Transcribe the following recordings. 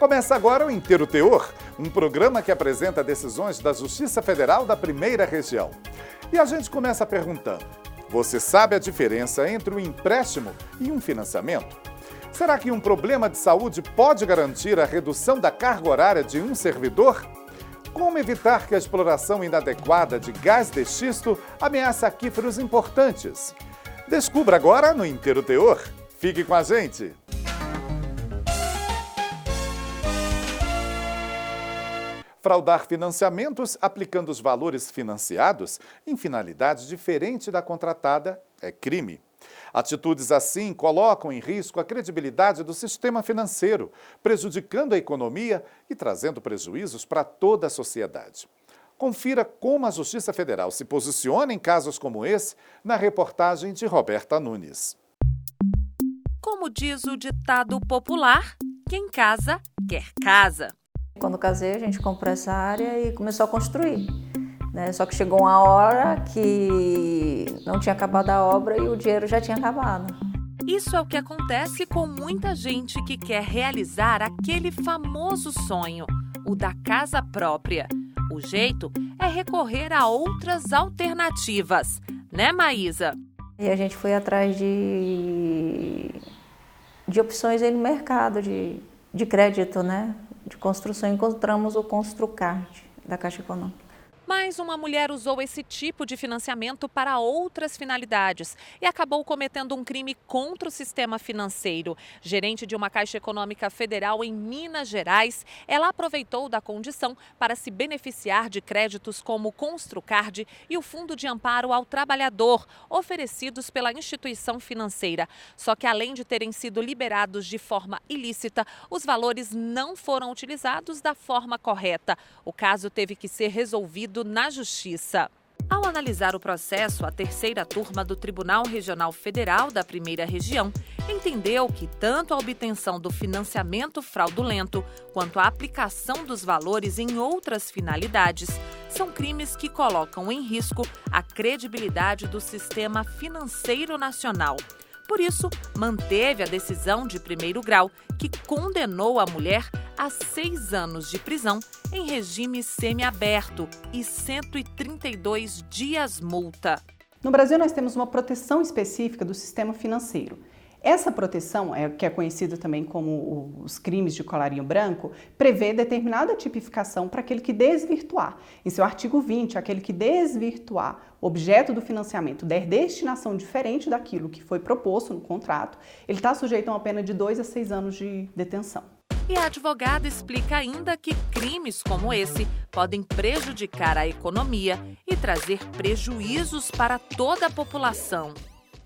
Começa agora o Inteiro Teor, um programa que apresenta decisões da Justiça Federal da Primeira Região. E a gente começa perguntando: você sabe a diferença entre um empréstimo e um financiamento? Será que um problema de saúde pode garantir a redução da carga horária de um servidor? Como evitar que a exploração inadequada de gás de xisto ameace aquíferos importantes? Descubra agora no Inteiro Teor. Fique com a gente! Fraudar financiamentos aplicando os valores financiados em finalidade diferente da contratada é crime. Atitudes assim colocam em risco a credibilidade do sistema financeiro, prejudicando a economia e trazendo prejuízos para toda a sociedade. Confira como a Justiça Federal se posiciona em casos como esse na reportagem de Roberta Nunes. Como diz o ditado popular, quem casa, quer casa. Quando casei, a gente comprou essa área e começou a construir, né? Só que chegou uma hora que não tinha acabado a obra e o dinheiro já tinha acabado. Isso é o que acontece com muita gente que quer realizar aquele famoso sonho, o da casa própria. O jeito é recorrer a outras alternativas, né, Maísa? E a gente foi atrás de opções aí no mercado de crédito, né? De construção, encontramos o Construcard da Caixa Econômica. Mas uma mulher usou esse tipo de financiamento para outras finalidades e acabou cometendo um crime contra o sistema financeiro. Gerente de uma Caixa Econômica Federal em Minas Gerais, ela aproveitou da condição para se beneficiar de créditos como o Construcard e o Fundo de Amparo ao Trabalhador, oferecidos pela instituição financeira. Só que além de terem sido liberados de forma ilícita, os valores não foram utilizados da forma correta. O caso teve que ser resolvido na Justiça. Ao analisar o processo, a terceira turma do Tribunal Regional Federal da Primeira Região entendeu que tanto a obtenção do financiamento fraudulento quanto a aplicação dos valores em outras finalidades são crimes que colocam em risco a credibilidade do sistema financeiro nacional. Por isso, manteve a decisão de primeiro grau que condenou a mulher a 6 anos de prisão em regime semiaberto e 132 dias multa. No Brasil, nós temos uma proteção específica do sistema financeiro. Essa proteção, que é conhecida também como os crimes de colarinho branco, prevê determinada tipificação para aquele que desvirtuar. Em seu artigo 20, aquele que desvirtuar o objeto do financiamento, der destinação diferente daquilo que foi proposto no contrato, ele está sujeito a uma pena de 2 a 6 anos de detenção. E a advogada explica ainda que crimes como esse podem prejudicar a economia e trazer prejuízos para toda a população.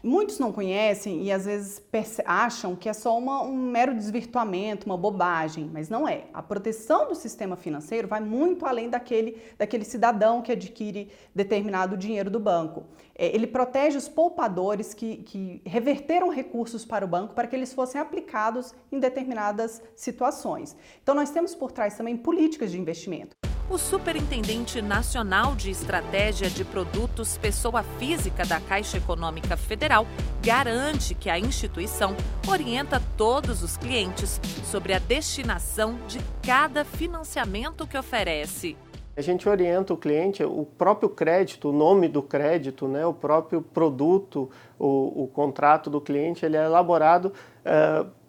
Muitos não conhecem e às vezes acham que é só um mero desvirtuamento, uma bobagem, mas não é. A proteção do sistema financeiro vai muito além daquele cidadão que adquire determinado dinheiro do banco. Ele protege os poupadores que reverteram recursos para o banco para que eles fossem aplicados em determinadas situações. Então nós temos por trás também políticas de investimento. O Superintendente Nacional de Estratégia de Produtos Pessoa Física da Caixa Econômica Federal garante que a instituição orienta todos os clientes sobre a destinação de cada financiamento que oferece. A gente orienta o cliente, o próprio crédito, o nome do crédito, né, o próprio produto, o contrato do cliente, ele é elaborado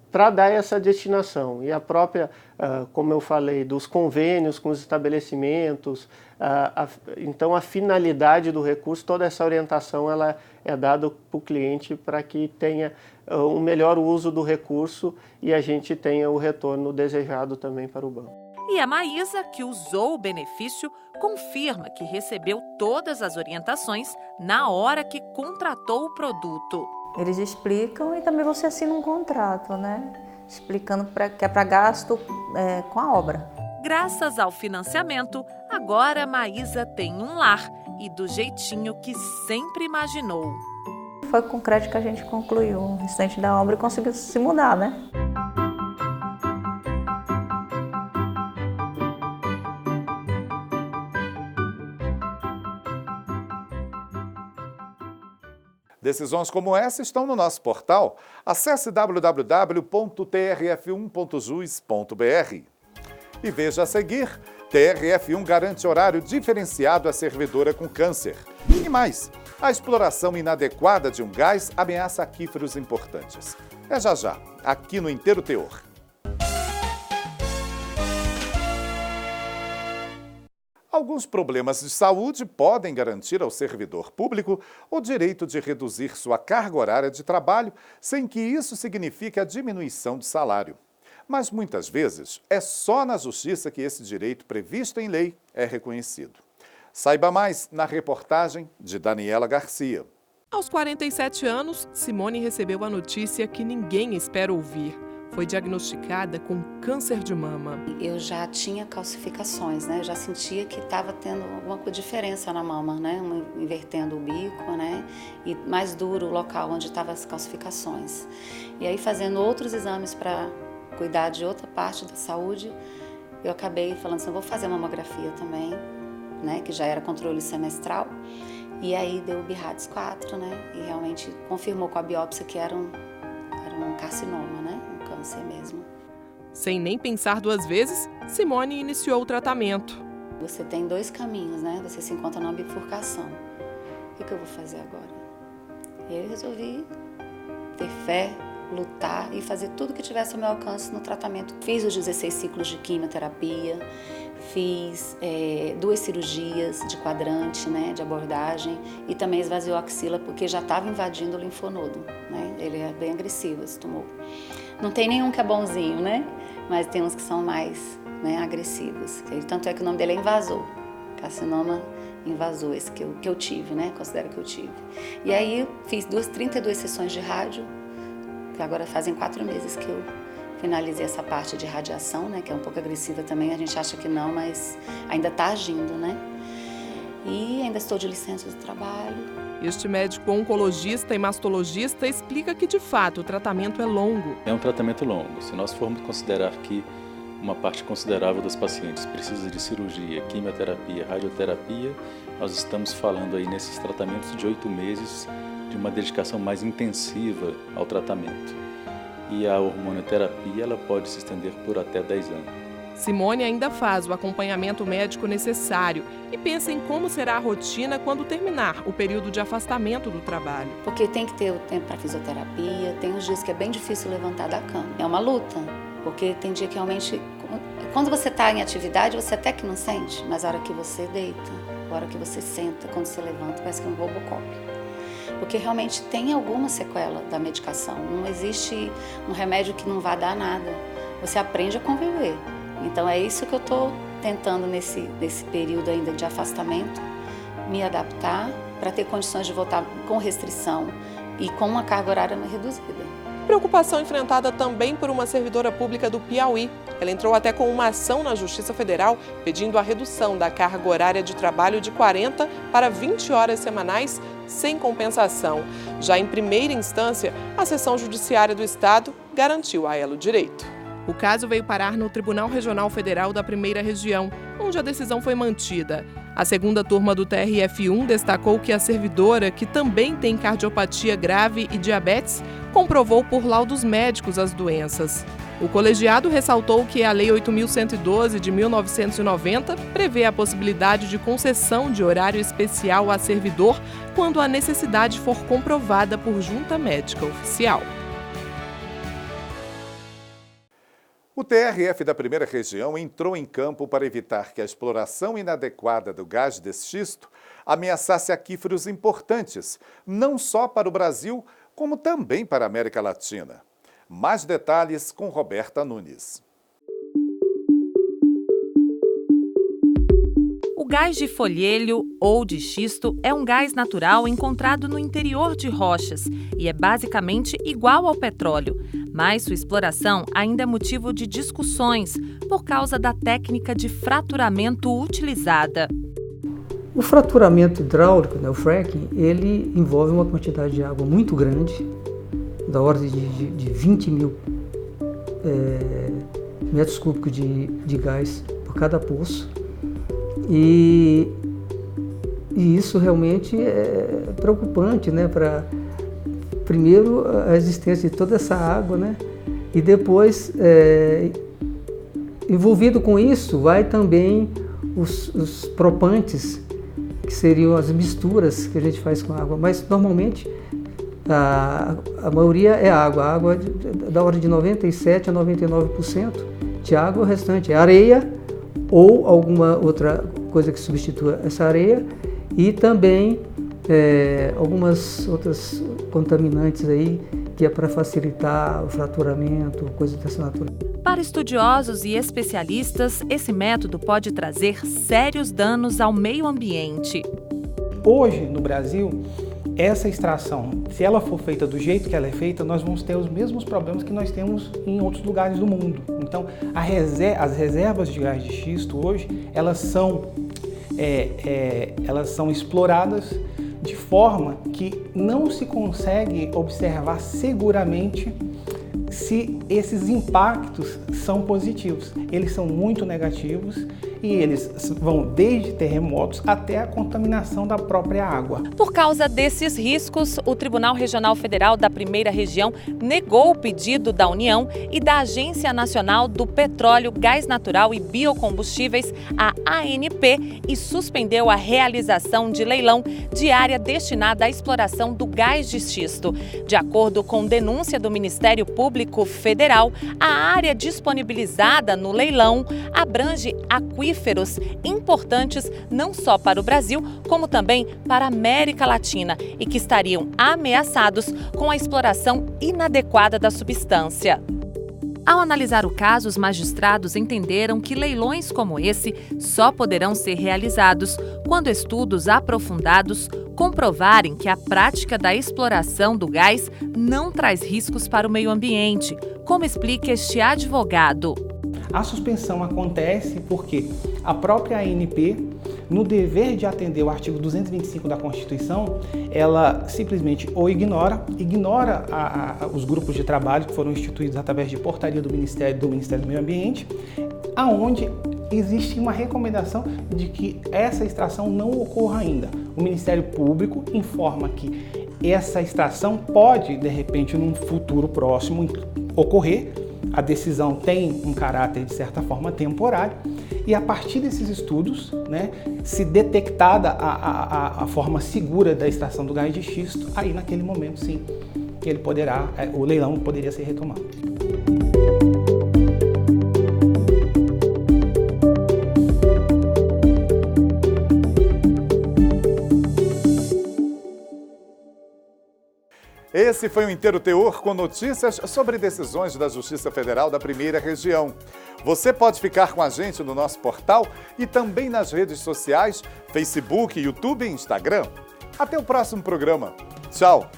para dar essa destinação. E a própria, como eu falei, dos convênios com os estabelecimentos, então a finalidade do recurso, toda essa orientação ela é dada para o cliente para que tenha um melhor uso do recurso e a gente tenha o retorno desejado também para o banco. E a Maísa, que usou o benefício, confirma que recebeu todas as orientações na hora que contratou o produto. Eles explicam e também você assina um contrato, né? Explicando que é para gasto com a obra. Graças ao financiamento, agora Maísa tem um lar e do jeitinho que sempre imaginou. Foi com crédito que a gente concluiu o restante da obra e conseguiu se mudar, né? Decisões como essa estão no nosso portal. Acesse www.trf1.jus.br. E veja a seguir, TRF1 garante horário diferenciado à servidora com câncer. E mais, a exploração inadequada de um gás ameaça aquíferos importantes. É já, aqui no Inteiro Teor. Alguns problemas de saúde podem garantir ao servidor público o direito de reduzir sua carga horária de trabalho sem que isso signifique a diminuição de salário. Mas muitas vezes é só na justiça que esse direito previsto em lei é reconhecido. Saiba mais na reportagem de Daniela Garcia. Aos 47 anos, Simone recebeu a notícia que ninguém espera ouvir. Foi diagnosticada com câncer de mama. Eu já tinha calcificações, né? Eu já sentia que estava tendo alguma diferença na mama, né? Invertendo o bico, né? E mais duro o local onde estavam as calcificações. E aí, fazendo outros exames para cuidar de outra parte da saúde, eu acabei falando assim, eu vou fazer mamografia também, né? Que já era controle semestral. E aí deu o BIRADS 4, né? E realmente confirmou com a biópsia que era um carcinoma, né? Câncer mesmo. Sem nem pensar duas vezes, Simone iniciou o tratamento. Você tem dois caminhos, né? Você se encontra numa bifurcação. O que eu vou fazer agora? E eu resolvi ter fé, lutar e fazer tudo que tivesse ao meu alcance no tratamento. Fiz os 16 ciclos de quimioterapia, fiz 2 cirurgias de quadrante, né, de abordagem, e também esvaziou a axila porque já estava invadindo o linfonodo, né? Ele é bem agressivo, esse tumor. Não tem nenhum que é bonzinho, né? Mas tem uns que são mais, né, agressivos. Tanto é que o nome dele é invasor, carcinoma invasor, esse que eu tive, né? Considero que eu tive. E aí eu fiz 32 sessões de rádio, que agora fazem 4 meses que eu finalizei essa parte de radiação, né? Que é um pouco agressiva também, a gente acha que não, mas ainda está agindo, né? E ainda estou de licença do trabalho. Este médico oncologista e mastologista explica que, de fato, o tratamento é longo. É um tratamento longo. Se nós formos considerar que uma parte considerável dos pacientes precisa de cirurgia, quimioterapia, radioterapia, nós estamos falando aí nesses tratamentos de 8 meses de uma dedicação mais intensiva ao tratamento. E a hormonioterapia ela pode se estender por até 10 anos. Simone ainda faz o acompanhamento médico necessário e pensa em como será a rotina quando terminar o período de afastamento do trabalho. Porque tem que ter o tempo para fisioterapia, tem uns dias que é bem difícil levantar da cama. É uma luta, porque tem dia que realmente, quando você está em atividade, você até que não sente, mas a hora que você deita, a hora que você senta, quando você levanta, parece que é um Robocop. Porque realmente tem alguma sequela da medicação, não existe um remédio que não vá dar nada, você aprende a conviver. Então é isso que eu estou tentando nesse período ainda de afastamento, me adaptar para ter condições de voltar com restrição e com uma carga horária reduzida. Preocupação enfrentada também por uma servidora pública do Piauí. Ela entrou até com uma ação na Justiça Federal pedindo a redução da carga horária de trabalho de 40 para 20 horas semanais sem compensação. Já em primeira instância, a Seção Judiciária do Estado garantiu a ela o direito. O caso veio parar no Tribunal Regional Federal da Primeira Região, onde a decisão foi mantida. A segunda turma do TRF1 destacou que a servidora, que também tem cardiopatia grave e diabetes, comprovou por laudos médicos as doenças. O colegiado ressaltou que a Lei 8.112 de 1990 prevê a possibilidade de concessão de horário especial a servidor quando a necessidade for comprovada por junta médica oficial. O TRF da Primeira Região entrou em campo para evitar que a exploração inadequada do gás de xisto ameaçasse aquíferos importantes, não só para o Brasil, como também para a América Latina. Mais detalhes com Roberta Nunes. O gás de folhelho ou de xisto é um gás natural encontrado no interior de rochas e é basicamente igual ao petróleo, mas sua exploração ainda é motivo de discussões por causa da técnica de fraturamento utilizada. O fraturamento hidráulico, né, o fracking, ele envolve uma quantidade de água muito grande, da ordem de 20 mil metros cúbicos de gás por cada poço. E isso realmente é preocupante, né, para, primeiro, a existência de toda essa água, né, e depois envolvido com isso vai também os propantes, que seriam as misturas que a gente faz com a água, mas normalmente a maioria é água. A água da ordem de 97% a 99% de água, o restante é areia ou alguma outra coisa que substitua essa areia, e também algumas outras contaminantes aí, que é para facilitar o fraturamento, coisas dessa natureza. Para estudiosos e especialistas, esse método pode trazer sérios danos ao meio ambiente. Hoje, no Brasil, essa extração, se ela for feita do jeito que ela é feita, nós vamos ter os mesmos problemas que nós temos em outros lugares do mundo. Então, as reservas de gás de xisto hoje, elas são exploradas de forma que não se consegue observar seguramente se esses impactos são positivos. Eles são muito negativos e eles vão desde terremotos até a contaminação da própria água. Por causa desses riscos, o Tribunal Regional Federal da Primeira Região negou o pedido da União e da Agência Nacional do Petróleo, Gás Natural e Biocombustíveis, a ANP, e suspendeu a realização de leilão de área destinada à exploração do gás de xisto. De acordo com denúncia do Ministério Público Federal, a área disponibilizada no leilão abrange aquíferos importantes não só para o Brasil, como também para a América Latina, e que estariam ameaçados com a exploração inadequada da substância. Ao analisar o caso, os magistrados entenderam que leilões como esse só poderão ser realizados quando estudos aprofundados comprovarem que a prática da exploração do gás não traz riscos para o meio ambiente, como explica este advogado. A suspensão acontece porque a própria ANP, no dever de atender o artigo 225 da Constituição, ela simplesmente ou ignora os grupos de trabalho que foram instituídos através de portaria do Ministério do Meio Ambiente, aonde existe uma recomendação de que essa extração não ocorra ainda. O Ministério Público informa que essa extração pode, de repente, num futuro próximo, ocorrer. A decisão tem um caráter, de certa forma, temporário, e a partir desses estudos, se detectada a forma segura da extração do gás de xisto, aí naquele momento, sim, o leilão poderia ser retomado. Esse foi o Inteiro Teor com notícias sobre decisões da Justiça Federal da Primeira Região. Você pode ficar com a gente no nosso portal e também nas redes sociais, Facebook, YouTube e Instagram. Até o próximo programa. Tchau!